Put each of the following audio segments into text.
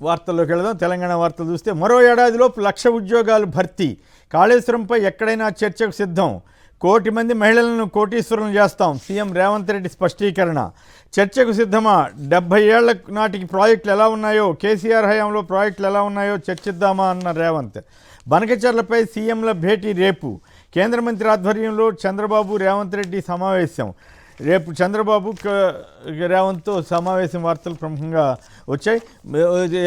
వార్తల్లోకి వెళదాం. తెలంగాణ వార్తలు చూస్తే మరో ఏడాదిలోపు 1,00,000 ఉద్యోగాలు భర్తీ, కాళేశ్వరంపై ఎక్కడైనా చర్చకు సిద్ధం, 1,00,000 మంది మహిళలను కోటీశ్వరులను చేస్తాం, సీఎం రేవంత్ రెడ్డి స్పష్టీకరణ. చర్చకు సిద్ధమా? 70 ఏళ్ల నాటికి ప్రాజెక్టులు ఎలా ఉన్నాయో, కేసీఆర్ హయాంలో ప్రాజెక్టులు ఎలా ఉన్నాయో చర్చిద్దామా అన్న రేవంత్. బనకచర్లపై సీఎంల భేటీ రేపు, కేంద్ర మంత్రి ఆధ్వర్యంలో చంద్రబాబు రేవంత్ రెడ్డి సమావేశం. రేపు చంద్రబాబు రేవంత్తో సమావేశం వార్తలు ప్రముఖంగా వచ్చాయి.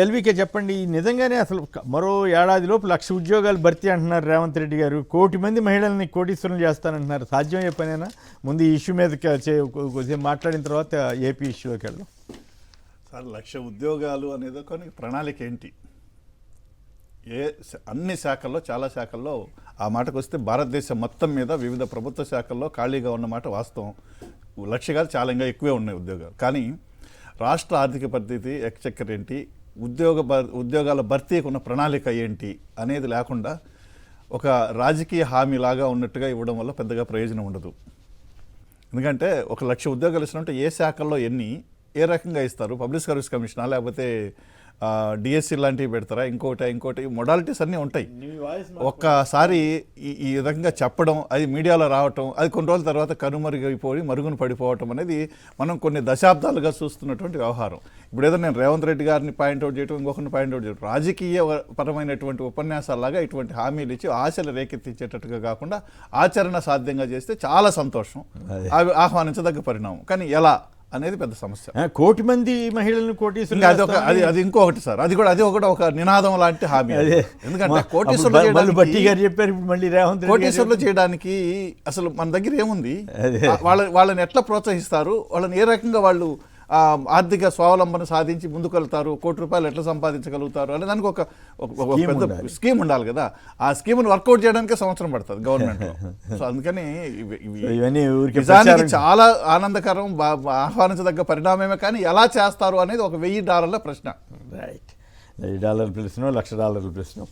ఎల్వికే చెప్పండి, నిజంగానే అసలు మరో ఏడాదిలోపు 1,00,000 ఉద్యోగాలు భర్తీ అంటున్నారు రేవంత్ రెడ్డి గారు, 1,00,000 మంది మహిళల్ని కోటీశ్వరం చేస్తానంటున్నారు. సాధ్యమయ్యే పనేనా? ముందు ఈ ఇష్యూ మీద కొంచెం మాట్లాడిన తర్వాత ఏపీ ఇష్యూలోకి వెళ్దాం. సార్, 1,00,000 ఉద్యోగాలు అనేది కొన్ని ప్రణాళిక ఏంటి? అన్ని శాఖల్లో, చాలా శాఖల్లో ఆ మాటకు వస్తే భారతదేశం మొత్తం మీద వివిధ ప్రభుత్వ శాఖల్లో ఖాళీగా ఉన్నమాట వాస్తవం. 1,00,000 కాదు, చాలా ఇంకా ఎక్కువే ఉన్నాయి ఉద్యోగాలు. కానీ రాష్ట్ర ఆర్థిక పరిస్థితి, ఎక్స్‌చెక్కర్ ఏంటి, ఉద్యోగాల భర్తీకి ఉన్న ప్రణాళిక ఏంటి అనేది లేకుండా ఒక రాజకీయ హామీలాగా ఉన్నట్టుగా ఇవ్వడం వల్ల పెద్దగా ప్రయోజనం ఉండదు. ఎందుకంటే 1,00,000 ఉద్యోగాలు ఇచ్చినట్టు ఏ శాఖల్లో ఎన్ని, ఏ రకంగా ఇస్తారు? పబ్లిక్ సర్వీస్ కమిషనా, లేకపోతే డిఎస్సి లాంటివి పెడతారా, ఇంకోటి మొడాలిటీస్ అన్నీ ఉంటాయి. ఒక్కసారి ఈ విధంగా చెప్పడం, అది మీడియాలో రావటం, అది కొన్ని రోజుల తర్వాత కనుమరుగైపోయి మరుగున పడిపోవటం అనేది మనం కొన్ని దశాబ్దాలుగా చూస్తున్నటువంటి వ్యవహారం. ఇప్పుడు ఏదో నేను రేవంత్ రెడ్డి గారిని పాయింట్అవుట్ చేయడం, ఇంకొకరిని పాయింట్అవుట్ చేయడం, రాజకీయ పరమైనటువంటి ఉపన్యాసాలాగా ఇటువంటి హామీలు ఇచ్చి ఆశలు రేకెత్తించేటట్టుగా కాకుండా ఆచరణ సాధ్యంగా చేస్తే చాలా సంతోషం, అవి ఆహ్వానించదగ్గ పరిణామం. కానీ ఎలా అనేది పెద్ద సమస్య. 1,00,000 మంది మహిళలను కోటీశ్వరులు, అది ఇంకొకటి సార్, అది కూడా ఒక నినాదం లాంటి హామీ. ఎందుకంటే కోటీశ్వరులు చేయడానికి అసలు మన దగ్గర ఏముంది? వాళ్ళని ఎట్లా ప్రోత్సహిస్తారు, వాళ్ళని ఏ రకంగా వాళ్ళు ఆర్థిక స్వావలంబన సాధించి ముందుకు వెళ్తారు, ₹1,00,000 ఎట్లా సంపాదించగలుగుతారు అనే దానికి ఒక పెద్ద స్కీమ్ ఉండాలి కదా. ఆ స్కీమ్ని వర్కౌట్ చేయడానికే సంవత్సరం పడుతుంది గవర్నమెంట్. సో అందుకని నిజానికి చాలా ఆనందకరం, ఆహ్వానించదగ్గ పరిణామమే. కానీ ఎలా చేస్తారు అనేది ఒక $1,000 ప్రశ్న. రైట్, $1,000 ప్రశ్న, $1,00,000 ప్రశ్న.